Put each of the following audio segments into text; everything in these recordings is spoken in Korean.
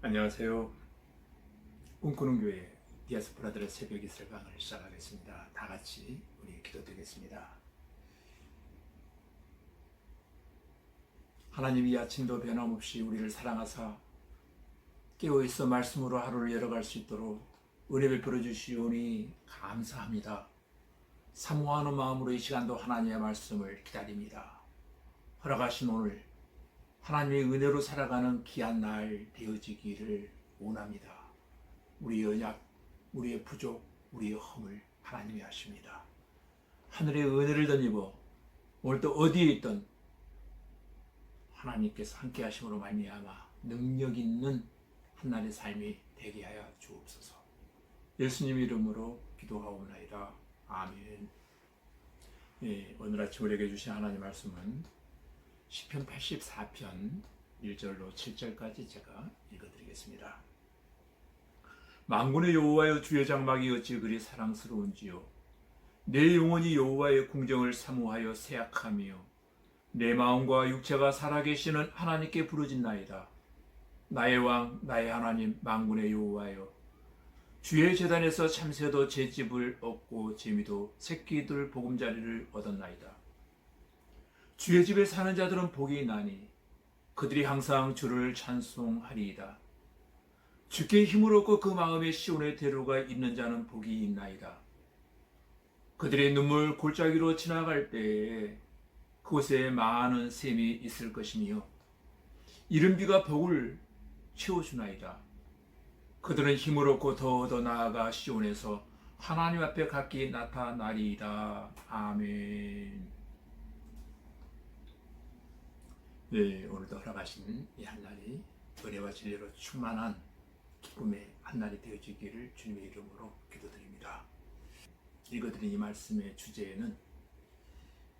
안녕하세요. 꿈꾸는 교회 디아스포라들의 새벽 이슬 강을 시작하겠습니다. 다 같이 우리 기도드리겠습니다. 하나님, 이 아침도 변함없이 우리를 사랑하사 깨어있어 말씀으로 하루를 열어갈 수 있도록 은혜 베풀어 주시오니 감사합니다. 사모하는 마음으로 이 시간도 하나님의 말씀을 기다립니다. 허락하신 오늘 하나님의 은혜로 살아가는 귀한 날 되어지기를 원합니다. 우리의 연약, 우리의 부족, 우리의 허물 하나님이 아십니다. 하늘의 은혜를 덧입어 오늘 또 어디에 있든 하나님께서 함께 하심으로 말미암아 능력 있는 한날의 삶이 되게 하여 주옵소서. 예수님 이름으로 기도하옵나이다. 아멘. 오늘 아침 우리에게 주신 하나님 말씀은 시편 84편 1절로 7절까지 제가 읽어드리겠습니다. 만군의 여호와여, 주의 장막이 어찌 그리 사랑스러운지요. 내 영혼이 여호와의 궁정을 사모하여 새약하며 내 마음과 육체가 살아계시는 하나님께 부르짖나이다. 나의 왕, 나의 하나님, 만군의 여호와여, 주의 제단에서 참새도 제 집을 얻고 재미도 새끼들 보금자리를 얻었나이다. 주의 집에 사는 자들은 복이 있나니 그들이 항상 주를 찬송하리이다. 주께 힘을 얻고 그 마음에 시온의 대로가 있는 자는 복이 있나이다. 그들의 눈물 골짜기로 지나갈 때에 그곳에 많은 샘이 있을 것이며 이른 비가 복을 채워주나이다. 그들은 힘을 얻고 더 나아가 시온에서 하나님 앞에 각기 나타나리이다. 아멘. 오늘도 허락하신 이 한날이 은혜와 진리로 충만한 기쁨의 한날이 되어지기를 주님의 이름으로 기도드립니다. 읽어드린 이 말씀의 주제는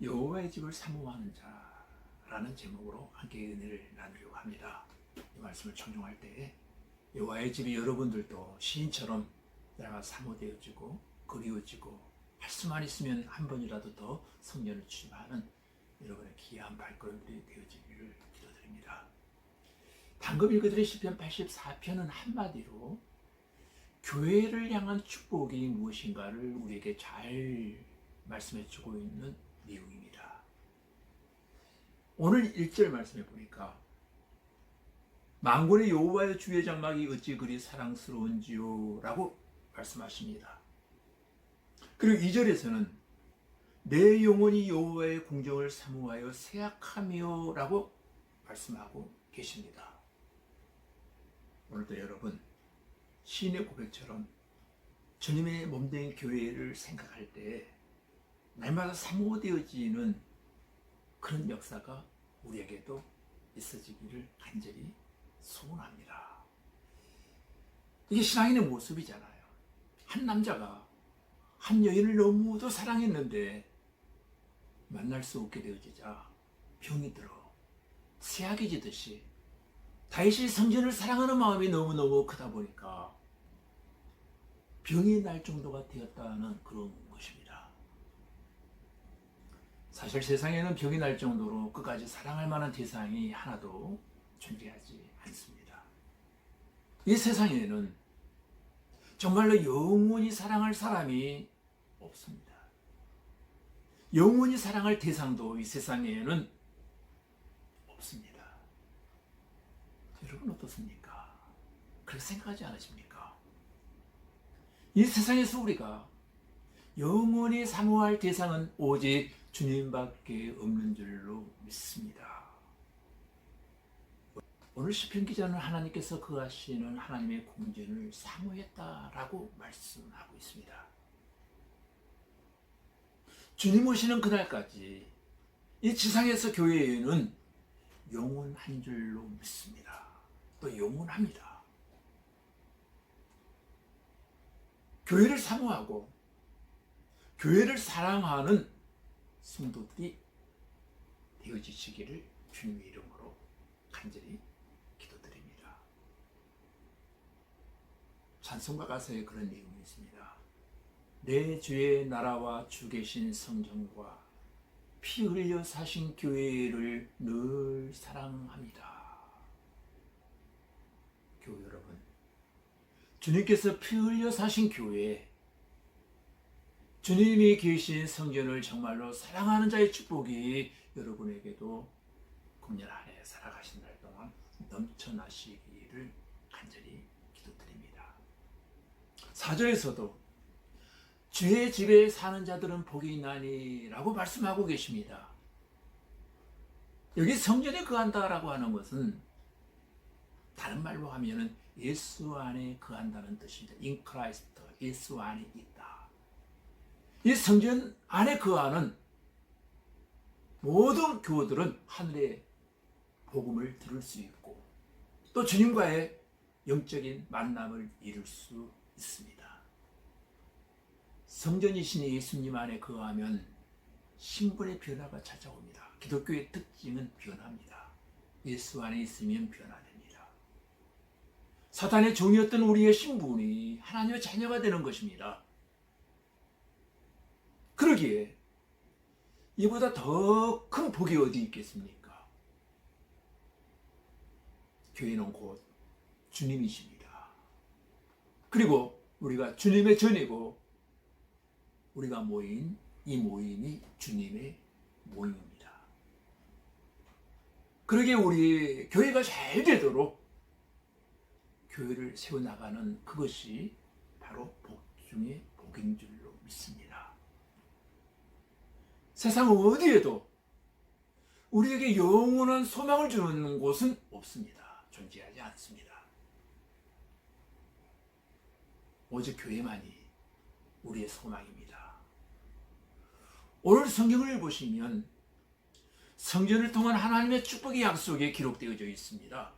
여호와의 집을 사모하는 자라는 제목으로 함께 은혜를 나누려고 합니다. 이 말씀을 청중할 때에 여호와의 집이 여러분들도 시인처럼 내가 사모되어지고 그리워지고 할 수만 있으면 한 번이라도 더 성전을 취임하는 여러분의 귀한 발걸음들이 되어지기를 기도드립니다. 방금 읽어드린 시편 84편은 한마디로 교회를 향한 축복이 무엇인가를 우리에게 잘 말씀해주고 있는 내용입니다. 오늘 1절 말씀해 보니까 만군의 여호와의 주의 장막이 어찌 그리 사랑스러운지요 라고 말씀하십니다. 그리고 2절에서는 내 영혼이 여호와의 궁정을 사모하여 새약하며 라고 말씀하고 계십니다. 오늘도 여러분, 시인의 고백처럼 주님의 몸된 교회를 생각할 때 날마다 사모되어지는 그런 역사가 우리에게도 있어지기를 간절히 소원합니다. 이게 신앙인의 모습이잖아요. 한 남자가 한 여인을 너무도 사랑했는데 만날 수 없게 되어지자 병이 들어 쇠약이 지듯이 다윗이 성전을 사랑하는 마음이 너무너무 크다 보니까 병이 날 정도가 되었다는 그런 것입니다. 사실 세상에는 병이 날 정도로 끝까지 사랑할 만한 대상이 하나도 존재하지 않습니다. 이 세상에는 정말로 영원히 사랑할 사람이 없습니다. 영원히 사랑할 대상도 이 세상에는 없습니다. 여러분 어떻습니까? 그렇게 생각하지 않으십니까? 이 세상에서 우리가 영원히 사모할 대상은 오직 주님밖에 없는 줄로 믿습니다. 오늘 시편 기자는 하나님께서 거하시는 하나님의 궁전을 사모했다라고 말씀하고 있습니다. 주님 오시는 그날까지 이 지상에서 교회에는 영원한 줄로 믿습니다. 또 영원합니다. 교회를 사모하고 교회를 사랑하는 성도들이 되어지시기를 주님의 이름으로 간절히 기도드립니다. 찬송가 가사에 그런 내용이 있습니다. 내 주의 나라와 주 계신 성전과 피 흘려 사신 교회를 늘 사랑합니다. 교회 여러분, 주님께서 피 흘려 사신 교회, 주님이 계신 성전을 정말로 사랑하는 자의 축복이 여러분에게도 금년 한 해 살아가신 날 동안 넘쳐나시기를 간절히 기도드립니다. 4절에서도 주의 집에 사는 자들은 복이 있나니 라고 말씀하고 계십니다. 여기 성전에 거한다라고 하는 것은 다른 말로 하면은 예수 안에 거한다는 뜻입니다. In Christ, 예수 안에 있다. 이 성전 안에 거하는 모든 교우들은 하늘의 복음을 들을 수 있고 또 주님과의 영적인 만남을 이룰 수 있습니다. 성전이신 예수님 안에 거하면 신분의 변화가 찾아옵니다. 기독교의 특징은 변화입니다. 예수 안에 있으면 변화됩니다. 사탄의 종이었던 우리의 신분이 하나님의 자녀가 되는 것입니다. 그러기에 이보다 더 큰 복이 어디 있겠습니까? 교회는 곧 주님이십니다. 그리고 우리가 주님의 전이고 우리가 모인 이 모임이 주님의 모임입니다. 그러기에 우리 교회가 잘 되도록 교회를 세워나가는 그것이 바로 복 중의 복인 줄로 믿습니다. 세상 어디에도 우리에게 영원한 소망을 주는 곳은 없습니다. 존재하지 않습니다. 오직 교회만이 우리의 소망입니다. 오늘 성경을 보시면 성전을 통한 하나님의 축복의 약속이 기록되어져 있습니다.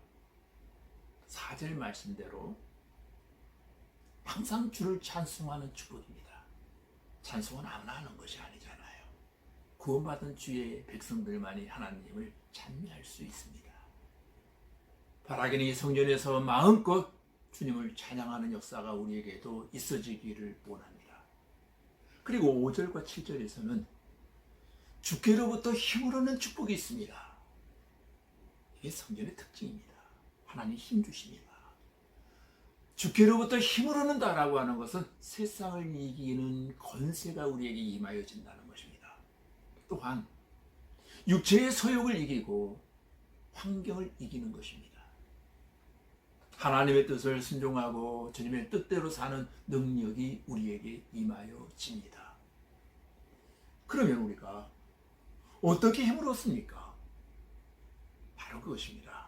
4절 말씀대로 항상 주를 찬송하는 축복입니다. 찬송은 아무나 하는 것이 아니잖아요. 구원받은 주의 백성들만이 하나님을 찬미할 수 있습니다. 바라기는 이 성전에서 마음껏 주님을 찬양하는 역사가 우리에게도 있어지기를 원합니다. 그리고 5절과 7절에서는 주께로부터 힘을 얻는 축복이 있습니다. 이게 성전의 특징입니다. 하나님 힘 주십니다. 주께로부터 힘을 얻는다라고 하는 것은 세상을 이기는 권세가 우리에게 임하여진다는 것입니다. 또한 육체의 소욕을 이기고 환경을 이기는 것입니다. 하나님의 뜻을 순종하고 주님의 뜻대로 사는 능력이 우리에게 임하여집니다. 그러면 우리가 어떻게 힘을 얻습니까? 바로 그것입니다.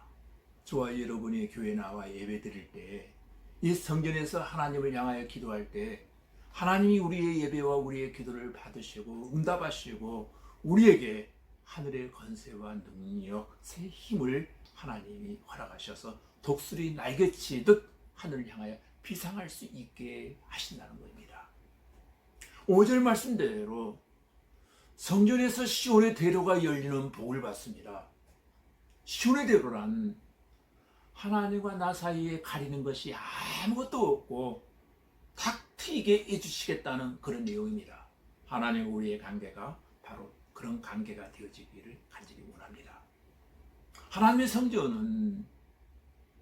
저와 여러분이 교회에 나와 예배 드릴 때, 이 성전에서 하나님을 향하여 기도할 때 하나님이 우리의 예배와 우리의 기도를 받으시고 응답하시고 우리에게 하늘의 권세와 능력, 새 힘을 하나님이 허락하셔서 독수리 날개치듯 하늘을 향하여 비상할 수 있게 하신다는 겁니다. 5절 말씀대로 성전에서 시온의 대로가 열리는 복을 받습니다. 시온의 대로란 하나님과 나 사이에 가리는 것이 아무것도 없고 탁 트이게 해주시겠다는 그런 내용입니다. 하나님과 우리의 관계가 바로 그런 관계가 되어지기를 간절히 원합니다. 하나님의 성전은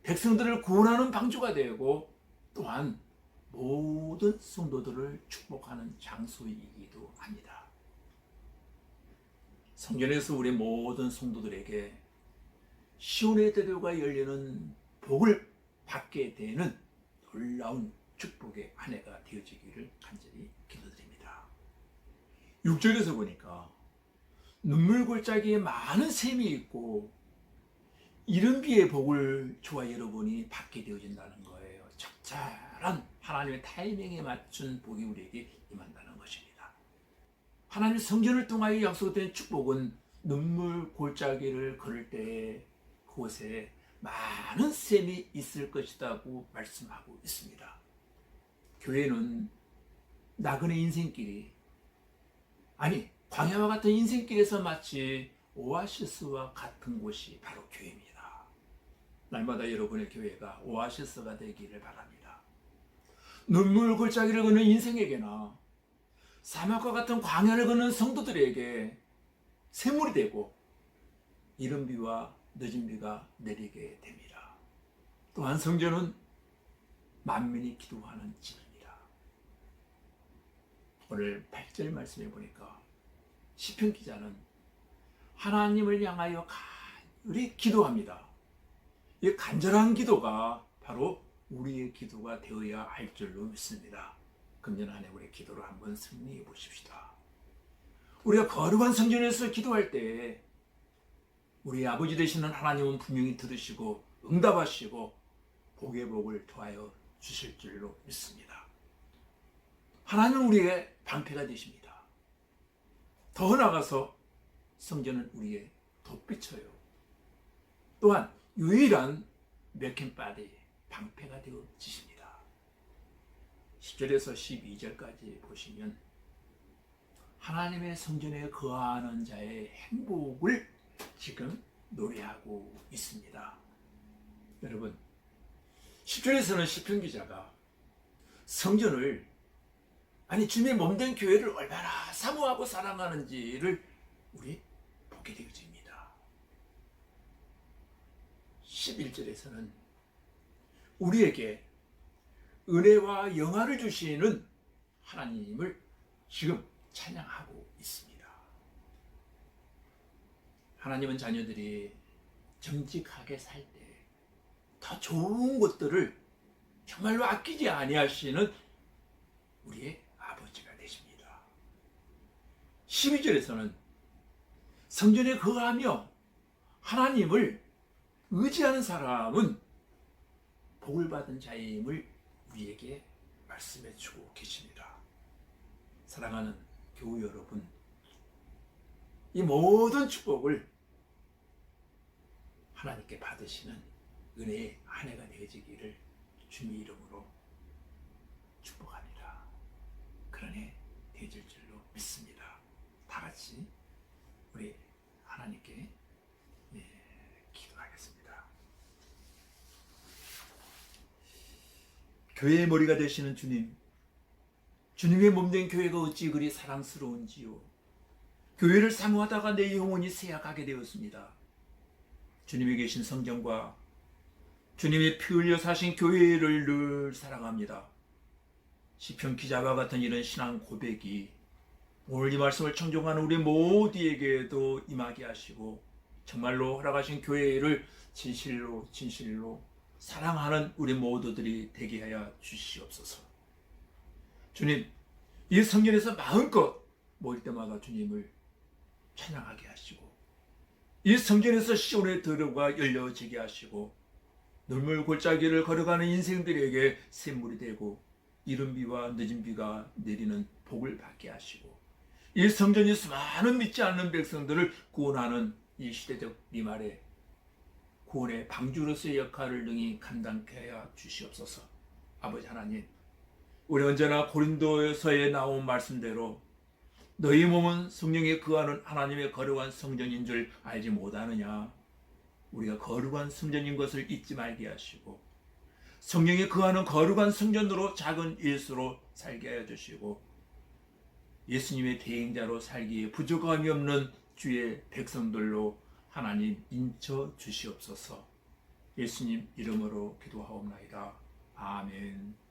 백성들을 구원하는 방주가 되고 또한 모든 성도들을 축복하는 장소이기도 합니다. 성전에서 우리 모든 성도들에게 시온의 대로가 열리는 복을 받게 되는 놀라운 축복의 한 해가 되어지기를 간절히 기도드립니다. 6절에서 보니까 눈물 골짜기에 많은 샘이 있고 이른 비의 복을 저와 여러분이 받게 되어진다는 거예요. 적절한 하나님의 타이밍에 맞춘 복이 우리에게 임한다는 것입니다. 하나님 성전을 통하여 약속된 축복은 눈물 골짜기를 걸을 때 그곳에 많은 샘이 있을 것이라고 말씀하고 있습니다. 교회는 나그네 인생길이 아니 광야와 같은 인생길에서 마치 오아시스와 같은 곳이 바로 교회입니다. 날마다 여러분의 교회가 오아시스가 되기를 바랍니다. 눈물 골짜기를 걷는 인생에게나 사막과 같은 광야를 걷는 성도들에게 샘물이 되고 이른 비와 늦은 비가 내리게 됩니다. 또한 성전은 만민이 기도하는 집입니다. 오늘 8절 말씀해 보니까 시편 기자는 하나님을 향하여 간절히 기도합니다. 이 간절한 기도가 바로 우리의 기도가 되어야 할 줄로 믿습니다. 금년 한 해 우리의 기도를 한번 승리해 보십시다. 우리가 거룩한 성전에서 기도할 때 우리 아버지 되시는 하나님은 분명히 들으시고 응답하시고 복의 복을 더하여 주실 줄로 믿습니다. 하나님은 우리의 방패가 되십니다. 더 나아가서 성전은 우리의 덧비쳐요. 또한 유일한 맥힌바디 방패가 되어지십니다. 10절에서 12절까지 보시면 하나님의 성전에 거하는 자의 행복을 지금 노래하고 있습니다. 여러분, 10절에서는 시편 기자가 성전을 주님의 몸된 교회를 얼마나 사모하고 사랑하는지를 우리 보게 되어집니다. 11절에서는 우리에게 은혜와 영화를 주시는 하나님을 지금 찬양하고 있습니다. 하나님은 자녀들이 정직하게 살 때 더 좋은 것들을 정말로 아끼지 아니하시는 우리의 아버지가 되십니다. 12절에서는 성전에 거하며 하나님을 의지하는 사람은 복을 받은 자임을 우리에게 말씀해 주고 계십니다. 사랑하는 교우 여러분, 이 모든 축복을 하나님께 받으시는 은혜의 한 해가 되어지기를 주님의 이름으로 축복합니다. 그런 해 되어질 줄로 믿습니다. 다 같이 우리 하나님께 기도하겠습니다. 교회의 머리가 되시는 주님, 주님의 몸된 교회가 어찌 그리 사랑스러운지요. 교회를 사모하다가 내 영혼이 쇠약하게 되었습니다. 주님이 계신 성전과 주님의 피 흘려 사신 교회를 늘 사랑합니다. 시편 기자와 같은 이런 신앙 고백이 오늘 이 말씀을 청종하는 우리 모두에게도 임하게 하시고 정말로 허락하신 교회를 진실로 사랑하는 우리 모두들이 되게 하여 주시옵소서. 주님, 이 성전에서 마음껏 모일 때마다 주님을 찬양하게 하시고 이 성전에서 시온의 도로가 열려지게 하시고 눈물 골짜기를 걸어가는 인생들에게 샘물이 되고 이른 비와 늦은 비가 내리는 복을 받게 하시고 이 성전이 수많은 믿지 않는 백성들을 구원하는 이 시대적 리말의 구원의 방주로서의 역할을 능히 감당케 하여 주시옵소서. 아버지 하나님, 우리 언제나 고린도서에 나온 말씀대로 너희 몸은 성령에 거하는 하나님의 거룩한 성전인 줄 알지 못하느냐. 우리가 거룩한 성전인 것을 잊지 말게 하시고 성령에 거하는 거룩한 성전으로 작은 예수로 살게 하여 주시고 예수님의 대행자로 살기에 부족함이 없는 주의 백성들로 하나님 인쳐 주시옵소서. 예수님 이름으로 기도하옵나이다. 아멘.